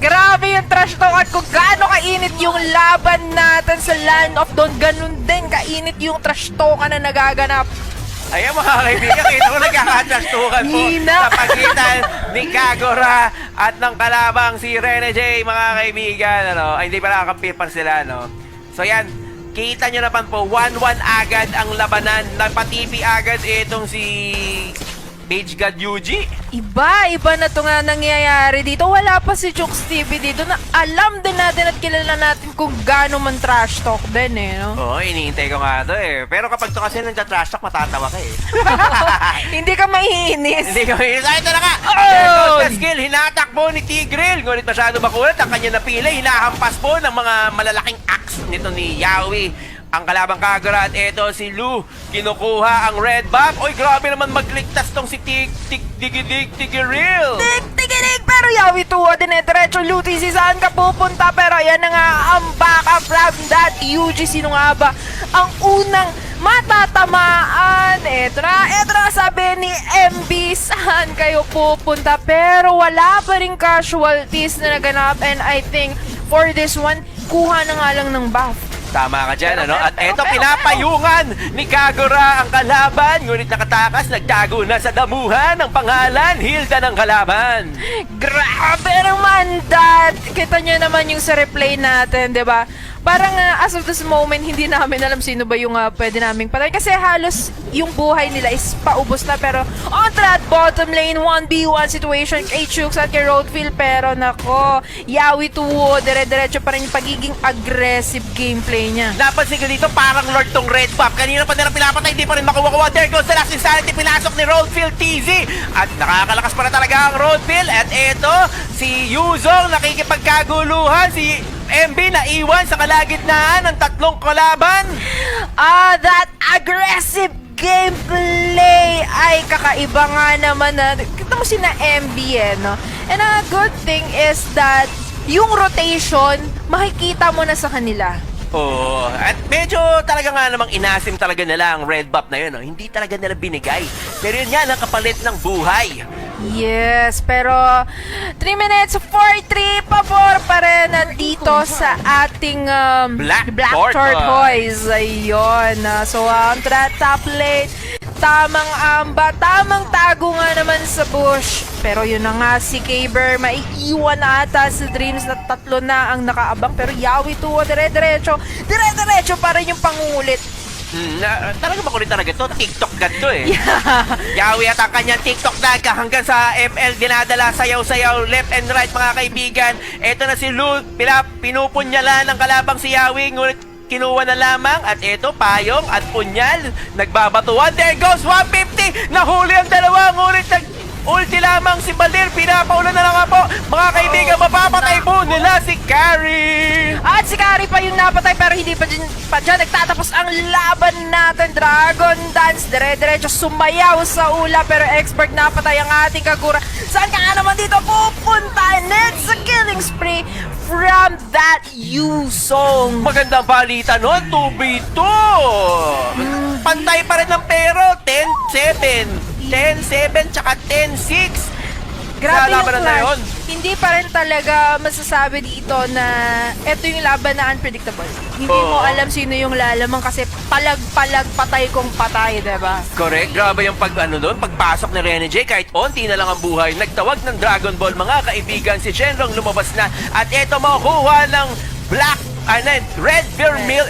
Grabe yung trash talk at kung gaano kainit yung laban natin sa Land of Dawn, ganun din kainit yung trash talk na nagaganap. Ayan mga kaibigan, kita mo nagkakatrastukan po Nina. sa pagitan ni Kagura at ng kalabang si Rene J, mga kaibigan. Ano? Ay, hindi pala kakampi pa sila, no? So yan, kita nyo naman po, 1-1 agad ang labanan. Napatipi agad itong si Mage God Yuji. Iba na to nga nangyayari dito. Wala pa si Chooks TV dito na alam din natin at kilala natin kung gaano man trash talk din eh, no? Oo, iniintay ko nga to eh. Pero kapag to kasi nandiya-trash talk, matatawa ka eh. Hindi ka maiinis. Hindi ko ay, ito na nga! Oh! There goes the skill, hinatakbo ni Tigreal. Ngunit masyado makulat ang kanya napila. Hinahampas po ng mga malalaking axe nito ni Yawi. Ang kalabang Kagura at eto si Lu. Kinukuha ang red buff. Oy, grabe naman magligtas tong si Tigreal. Tigilig, pero Yawi tuwa din eh. Diretso Luti, si saan ka pupunta? Pero yan na nga ang backup from that Yuji. Sino nga ba ang unang matatamaan? Eto na sabi ni MB, saan kayo pupunta? Pero wala pa rin casualties na naganap. And I think for this one, kuha na nga lang ng buff. Tama ka dyan, ano? At eto, pinapayungan ni Kagura ang kalaban. Ngunit nakatakas, nagtago na sa damuhan ng pangalan, Hilda ng kalaban. Grabe naman, Dad! Kita nyo naman yung sa replay natin, di ba? Parang as of this moment, hindi namin alam sino ba yung pwede naming patay. Kasi halos yung buhay nila is paubos na. Pero on that bottom lane, 1v1 situation kay Chooks at kay Roadfield. Pero nako, Yawi tuwo, dire-diretso pa rin yung pagiging aggressive gameplay niya. Napansin ko dito, parang Lord tong red buff. Kanina pa nila pinapatay, hindi pa rin makuha-kuha. There goes the last insanity, pinasok ni Roadfield TZ. At nakakalakas pa na talaga ang Roadfield. At eto, si Yuzong nakikipagkaguluhan. Si MB na iwan sa kalagitnaan ng tatlong kalaban. That aggressive gameplay ay kakaiba nga naman na. Kita mo si na MB eh, no? And a good thing is that yung rotation, makikita mo na sa kanila. Oo. At medyo talaga nga namang inasim talaga nila ang red buff na yun. No? Hindi talaga nila binigay. Pero yun yan ang kapalit ng buhay. Yes, pero 3 minutes 43 pabor pa rin nandito sa ating Black Tortoise. Ayun. So, on that top lane, tamang amba, tamang tago nga naman sa bush. Pero yun na nga, si Kaber, maiiwan na ata sa Dreams na tatlo na ang nakaabang. Pero Yawi tuwa, dire-diretso pa rin yung pangulit. Talaga makulit talaga to. TikTok god to eh. Yawi at ang kanyang TikTok daga hanggang sa FL dinadala sayaw-sayaw left and right, mga kaibigan. Eto na si Lu, pinupunyalan ng kalabang si Yawi, ngunit kinuha na lamang. At eto, payong at punyal, nagbabatuan. There goes 150, nahuli ang dalawa, ngunit ulti lamang si Balir, pinapaulan na lang nga po. Mga kaibigan, mapapatay po nila si Carrie. At si Carrie pa yung napatay, pero hindi pa dyan nagtatapos ang laban natin. Dragon Dance, dire-diretso sumayaw sa ula, pero expert napatay ang ating Kagura. Saan ka nga naman dito pupunta? And it's a killing spree from that Yuzong. Magandang balita nun, 2v2. Pantay pa rin ng pero, 10-7. 10-7 tsaka 10-6. Grabe yung labanan na yun. clash. Hindi pa rin talaga masasabi dito na eto yung laban na unpredictable. Hindi mo alam sino yung lalamang kasi palag-palag, patay kong patay, diba? Correct. Grabe yung pagpasok ni Rene J. Kahit onti na lang ang buhay. Nagtawag ng Dragon Ball, mga kaibigan. Si Shenrong lumabas na. At eto, makukuha ng Red Vermilion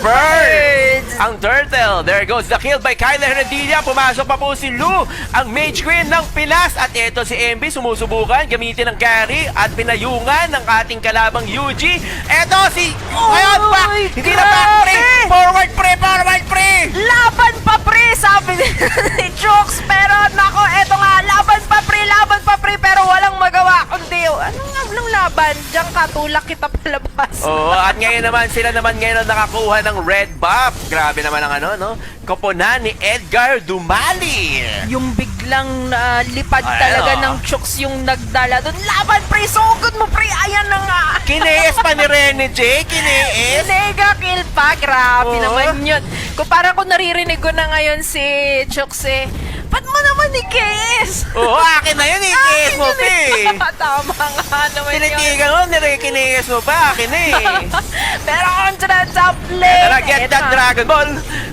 Bird. Ang turtle. There goes the kill by Kyler Heredia. Pumasok pa po si Lu, ang Mage Queen ng Pinas. At eto si MB sumusubukan gamitin ng carry at pinayungan ng ating kalabang Yuji. Eto si ngayon back. Hindi na back pre. Forward pre. Laban pa pre, sabi ni Chooks. Pero nako, eto nga, laban pa pre, pero walang magawa. Kundi, anong laban? Diyan katulak kita palabas. Oo, at ngayon naman, sila naman ngayon nakakuha ng red buff. Grabe naman ang koponan ni Edgar Dumali. Yung biglang lipad talaga ng Chooks yung nagdala doon. Laban pre, sugod mo pre, ayan na nga. Kinees pa ni Rene J, kinees. Mega kill pa, grabe naman yun. Kung parang kung naririnig ko na ngayon si Chooks Ba't mo naman i-kiss? Oo, akin na yun, i-kiss mo pa eh. Tama nga naman yun. Tinitigan mo, nire-kinis mo pa, akin na eh. Pero on to the top lane. Tara, get Eto that na. Dragon Ball.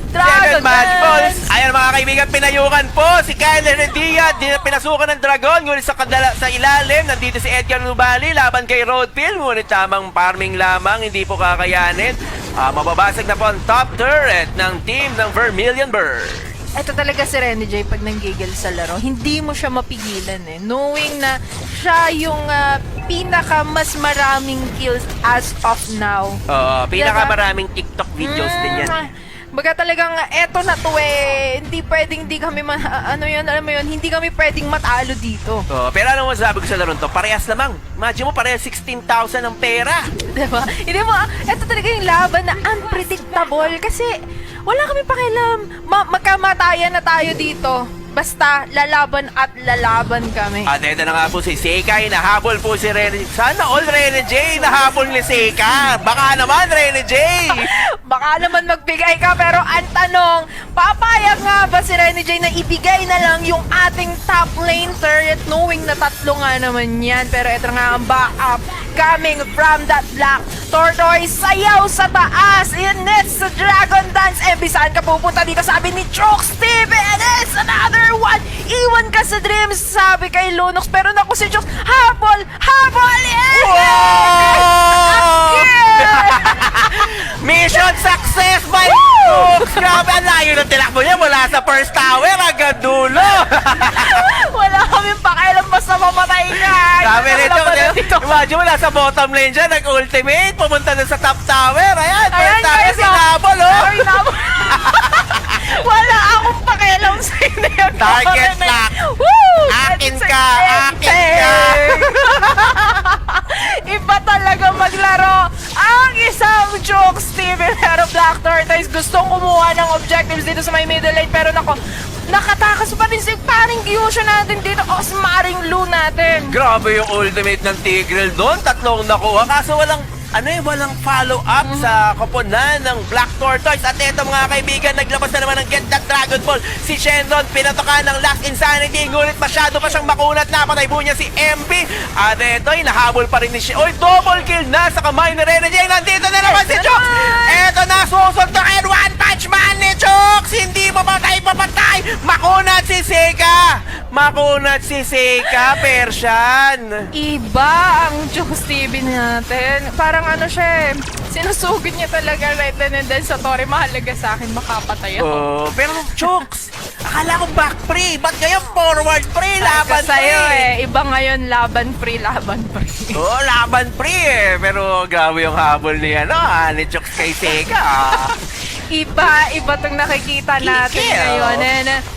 Dragon 7 match balls. Dance. Ayan mga kaibigan, pinayukan po si Kyle Heredia. Pinasukan ng Dragon. Ngunit sa ilalim, nandito si Edgar Nubali laban kay Roadfield. Ngunit tamang farming lamang, hindi po kakayanin. Mababasag na po ang top turret ng team ng Vermilion Bird. Ito talaga si Renny J pag nanggigil sa laro. Hindi mo siya mapigilan eh. Knowing na siya yung pinaka mas maraming kills as of now. Pinakamaraming TikTok videos din yan. Baga talagang eto na to eh. Hindi pwedeng alam mo yun, hindi kami pwedeng matalo dito. Pero ano masasabi ko sa laro to? Parehas lamang. Imagine mo, parehas 16,000 ang pera. Diba? Hindi mo, eto talaga yung laban na unpredictable kasi wala kami pakialam. Magkamatayan na tayo dito. Basta lalaban at lalaban kami. At ito na nga po si Seika, nahabol po si Rene. Sana all Rene J nahabol ni Seika. Baka naman Rene J. Baka naman magbigay ka pero ang tanong, papayag nga ba si Rene J na ibigay na lang yung ating top lane turret knowing na tatlo nga naman yan. Pero ito nga ang backup coming from that black tortoise. Sayaw sa taas. Inits sa Dragon Dance. Saan ka pupunta dito? Sabi ni Chokes TV. And it's another one. Iwan ka sa dreams. Sabi kay Lunox. Pero naku si Chokes. Habol! Habol! Yes! Wow! Yeah! Mission success by Woo! Chokes! Grabe, ang layo ng tilakbo niya mula sa first tower hanggang dulo. Wala kaming pakialam basta mamatay ka. Sabi nito, dito. imagine mo nasa bottom lane dyan, nag-ultimate, pumunta na sa top tower. Ayan, first tower guys, sinabol, oh. Ay, nabol. Wala akong pakialam sa inyo. Target lock. Woo! Akin That's ka, akin ka. Iba talaga maglaro ang isang Jokes TV. Pero Black Tortoise gustong kumuha ng objectives dito sa may middle lane. Pero nako, nakatakas pa rin si paring Kyushu natin dito. O, smaring Lu natin. Grabe yung ultimate ng Tigreal doon. Tatlong nakuha. Kaso walang follow-up sa koponan ng Black Tortoise. At eto mga kaibigan, naglabas na naman ng Get That Dragon Ball. Si Shenron, pinatokan ng Last Insanity. Ngunit masyado pa siyang makunat. Napatay po niya si MP. At eto, nahabol pa rin ni Oy, double kill na sa kamay ni Rene J. Nandito na naman si Chokes. Eto na, susuntokin. One punch man ni Chokes. Hindi papatay. Makunat si Seika. Makunat si Seika, Persian. Iba ang Jokes TV natin. Parang ano siya sinusugod niya talaga right then and then sa Tori. Mahalaga sa akin makapatay ako. Pero Chokes, akala ko back pre. Ba't ngayon forward pre? Laban Sabi ko sa'yo pre. Iba ngayon laban free. Laban pre eh. Pero grabe yung habol ni ni Chokes kay Seika. Iba tong nakikita natin Kikil. ngayon.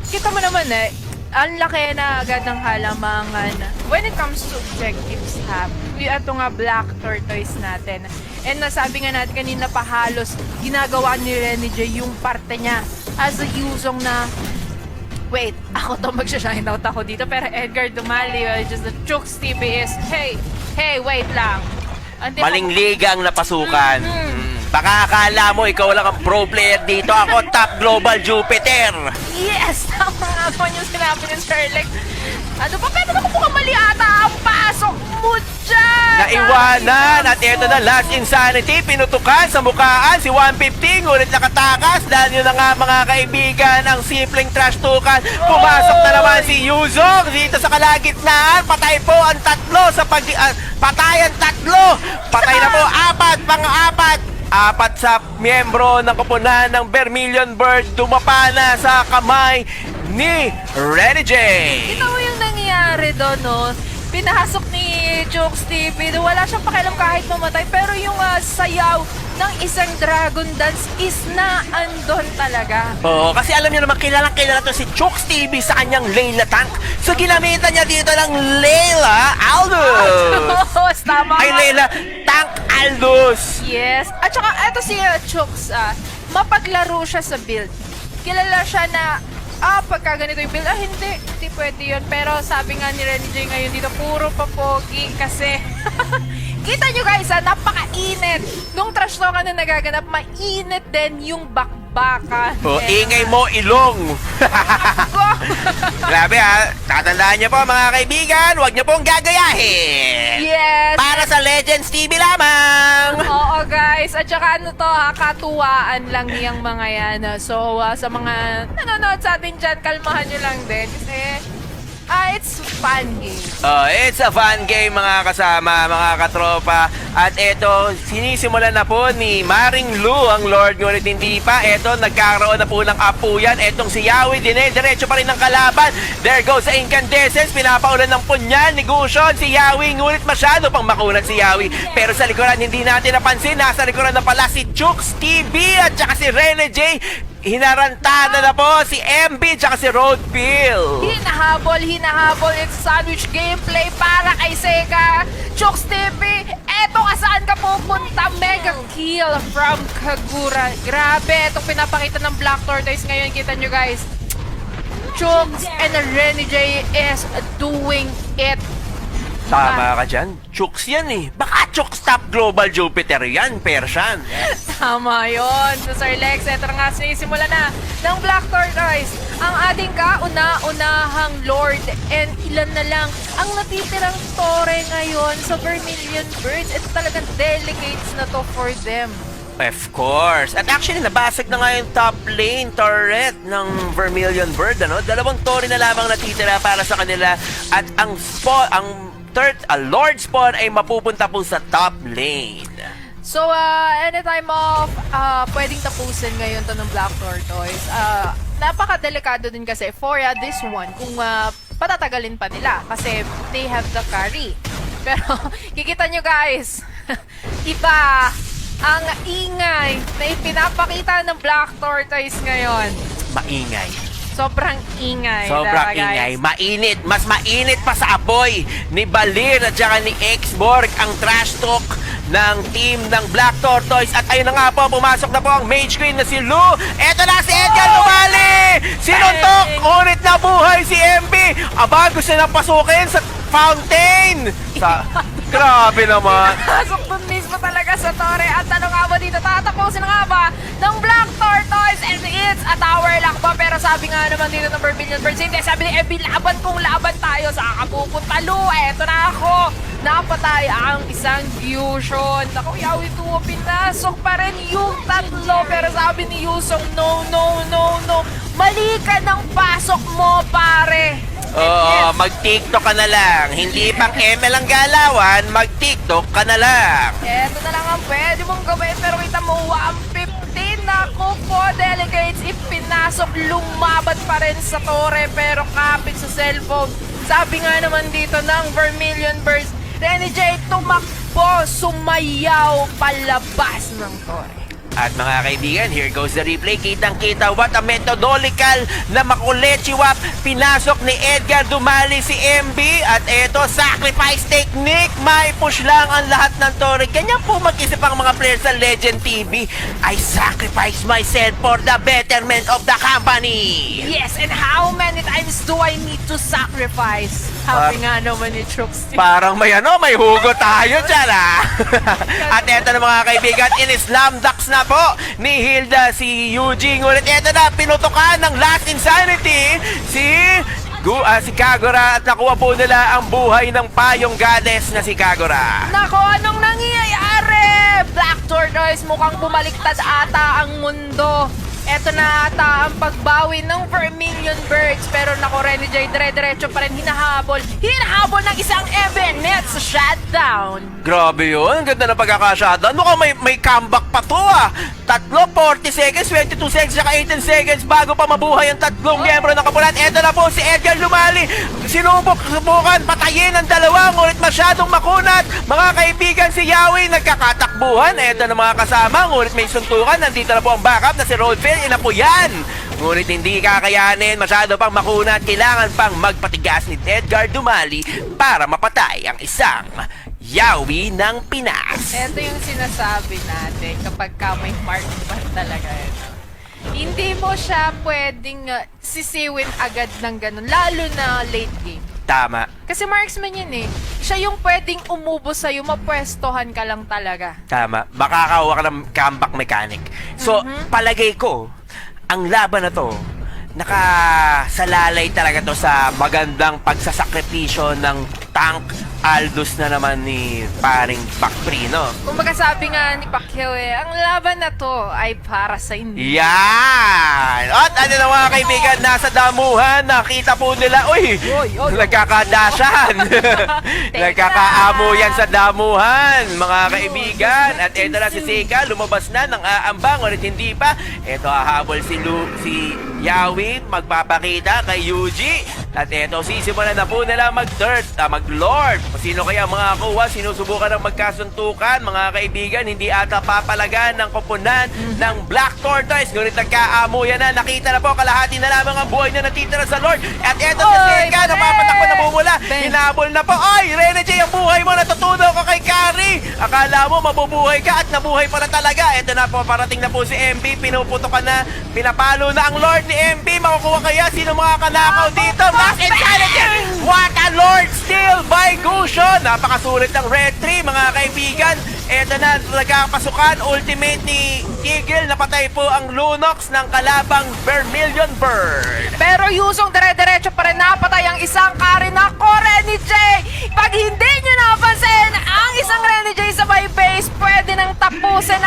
Kita mo naman ang laki na agad ng halamangan when it comes to objectives ito nga Black Tortoise natin. And nasabi nga natin kanina pa halos ginagawa ni Rene J yung parte niya as a Yuzong na wait, ako to magsha-shine out ako dito pero Edgar Dumali just the Chokes TV is hey, wait lang. Maling liga ang napasukan. Baka akala mo ikaw lang ang pro player dito. Ako top global Jupiter. Yes! Tama nga po yung sinabi ni Sir Lex. Ano pa? Pero naku mukhang mali ata ang pasok mo dyan! Naiwanan at ito na Last Insanity. Pinutukan sa mukhaan si 150. Ngunit nakatakas dahil yun na nga mga kaibigan ang simpleng trash tukan. Pumasok na naman si Yuzong dito sa kalagitnaan. Patay po ang tatlo sa patayan tatlo. Patay na po pang-apat. Apat sa miyembro ng koponan ng Vermilion Bird dumapa na sa kamay ni Rene J. Kita mo yung nangyayari doon, no? Pinahasok ni Jokes TV. Wala siyang pakialam kahit mamatay. Pero yung sayaw ng isang Dragon Dance is naandun talaga. Oo, kasi alam niyo naman, kilala to si Chokes TV sa kanyang Layla tank. So, ginamitan niya dito ng Layla Aldous. Tama Ay, nga. Layla Tank Aldous. Yes. At saka, eto si Chokes, mapaglaro siya sa build. Kilala siya na, pagka ganito yung build, hindi pwede yun. Pero sabi nga ni Rene J ngayon dito, puro papogi kasi Kita nyo guys, napakainit. Nung trash talk na nagaganap, mainit din yung backbone baka. O, ingay mo, ilong. Grabe ha. Tatandaan niyo po mga kaibigan, huwag niyo pong gagayahin. Yes! Para sa Legends TV lamang. Oo guys, at saka ano to ha, katuwaan lang niyang mga yan. So sa mga nanonood sa atin dyan, kalmahan nyo lang din. Kasi it's fun game. It's a fun game mga kasama, mga katropa. At eto, sinisimulan na po ni Maring Lu ang Lord, ngunit hindi pa. Eto, nagkakaroon na po ng apo yan. Etong si Yawi, diretso pa rin ng kalaban. There goes sa Incandescence, pinapaulan ng punyan ni Gusion si Yawi, ngunit masyado pang makunat si Yawi. Pero sa likuran, hindi natin napansin, nasa likuran na pala si Chooks TV at saka si Rene J. Hinarantada na po si MB tsaka si Roadkill. Hinahabol. It's sandwich gameplay para kay Seka. Chooks TV, eto ka saan ka pupunta? Mega kill from Kagura. Grabe, itong pinapakita ng Black Tortoise ngayon. Kita nyo guys. Chooks and Rene J is doing it. Tama ka dyan. Chooks yan eh. Baka Chooks top global Jupiter yan, Persian. Tama yun. So Sir Lex, eto na nga, sinisimula na ng Black Tortoise. Ang ating kauna-unahang Lord and ilan na lang ang natitirang Tore ngayon sa Vermilion Birds. Ito talagang delegates na to for them. Of course. At actually, nabasag na nga yung top lane turret ng Vermilion Bird. Ano? 2 Tore na lamang natitira para sa kanila. At ang Lord Spawn ay mapupunta po sa top lane. So, anytime of pwedeng tapusin ngayon to ng Black Tortoise. Napaka-delikado din kasi for this one kung patatagalin pa nila kasi they have the carry. Pero, kikita nyo guys, iba ang ingay na ipinapakita ng Black Tortoise ngayon. Maingay. Sobrang ingay. Sobrang guys. ingay. Mainit. Mas mainit pa sa apoy ni Balir at saka ni Xborg ang trash talk ng team ng Black Tortoise. At ayun na nga po, pumasok na po ang Mage Queen na si Lu. Eto na si Edgar lumali! Sinuntok! Ngunit nabuhay si MB! Aba, gusto na pasukin sa fountain! Grabe naman! Pasok dun mismo talaga sa Tore. At ano nga ba dito? Tatapusin na nga ba ng Black Tortoise? And it's a tower lock pa. Pero sabi nga naman dito ng Vermilion Birds, hindi. Sabi ni Ebi, laban kung laban tayo sa kapupunta. Lu, eto na ako. Napatay ang isang fusion. Naku, Yawi Tuwo, pinasok pa rin yung tatlo. Pero sabi ni Yusong, no. Mali ka ng pasok mo, pare. Oo, mag-TikTok ka na lang. Hindi pang ML ang galawan, mag-TikTok ka na lang. Eto na lang ang pwede mong gawin. Pero kita mo, 115 na po, delegates. Ipinasok, lumaban pa rin sa Tore. Pero kapit sa cellphone. Sabi nga naman dito ng Vermilion Birds, Rene J, tumakbo, sumayaw, palabas ng Tore. At mga kaibigan, here goes the replay. Kitang-kita what a methodological na makulit chiwap. Pinasok ni Edgar, dumali si MB. At eto, sacrifice technique. May push lang ang lahat ng Tore. Ganyan po mag-isip ang mga players sa Legend TV. I sacrifice myself for the betterment of the company. Yes, and how many times do I need to sacrifice? Sabi nga naman ni Chooks. Parang may hugot tayo dyan At eto na mga kaibigan, in-slam ducks na po ni Hilda si Eugene. Ngunit eto na, pinutokan ng Last Insanity si Kagura at nakuha po nila ang buhay ng payong goddess na si Kagura. Nako, anong nangyayari? Black Tortoise, mukhang bumaliktad ata ang mundo. Eto na ata ang pagbawi ng Vermilion Birds. Pero nako, Rene J, dire-diretso pa rin hinahabol. Hinahabol ng isang Eben Nets shutdown. Grabe yun, ganda na pagkaka-shutdown. Mukhang may comeback pa to 3, 40 seconds, 22 seconds, saka 18 seconds bago pa mabuhay ang tatlong miyembro ng kapulan. Eto na po si Edgar lumali. Subukan patayin ang dalawa, ngunit masyadong makunat. Mga kaibigan, si Yawi nagkakatakbuhan. Eto na mga kasama, ngunit may suntukan. Nandito na po ang backup na si Roadfield. Inapuyan. Ngunit hindi kakayanin, masyado pang makunat. Kailangan pang magpatigas ni Edgar dumali para mapatay ang isang Yawi ng Pinas. Ito yung sinasabi natin kapag ka may marksman talaga ito. Hindi mo siya pwedeng sisiwin agad ng ganun, lalo na late game. Tama. Kasi marksman yun eh. Siya yung pwedeng umubo sa'yo, mapwestohan ka lang talaga. Tama. Makakawa ka ng comeback mechanic. So, palagay ko, ang laban na to, nakasalalay talaga to sa magandang pagsasakripisyo ng tank Aldous na naman ni paring Bakprino. Kumbaga sabi nga ni Pacquiao ang laban na to ay para sa inyo. Yan! At ano na mga kaibigan, nasa damuhan, nakita po nila, uy, nagkakadasyan. Nagkakaamo yan sa damuhan, mga kaibigan. At eto na si Seka, lumabas na ng aambang, ulit hindi pa. Eto, hahabol si Yawi, magpapakita kay Yuji. At eto, sisimulan na po nila mag-dirt, mag-lord. Sino kaya mga kuha, sinusubukan ng magkasuntukan, mga kaibigan, hindi ata papalagan ng koponan ng Black Tortoise. Ngunit nagkaamo yan na, nakita na po, kalahati na lamang ang buhay na natitira sa Lord. At eto si Seka, napapatakbo na bumula, hinabol na po. Ay, Rene J, ang buhay mo, natutunaw ka kay Kari. Akala mo mabubuhay ka at nabuhay pala talaga. Eto na po, parating na po si MB, pinuputokan na, pinapalo na ang Lord ni MB. Makukuha kaya sino mga kanakaw dito? Last Intelligence! What a Lord steal by Gusion! Napakasulit ng Red 3, mga kaibigan. Eto na, nagkapasukan, ultimate ni Eagle. Napatay po ang Lunox ng kalabang Vermilion Bird. Pero Yusong dire-diretso pa rin napatay ang isang Kari na ko, Renny J. Pag hindi nyo napansin, ang isang Renny J sa my base, pwede nang tapusin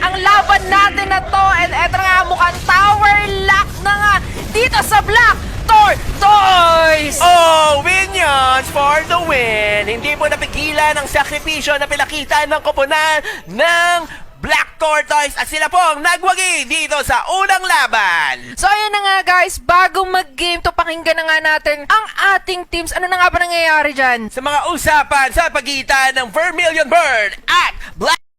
ang laban natin na to. And eto nga, mukhang tower lock na nga dito sa Black Tortoise! Oh, Minions for the win! Hindi po napigilan ang sakripisyo na pinakita ng koponan ng Black Tortoise at sila po ang nagwagi dito sa unang laban. So ayan na nga guys, bago mag-game to, pakinggan na nga natin ang ating teams. Ano na nga ba nangyayari dyan? Sa mga usapan sa pagitan ng Vermilion Bird at Black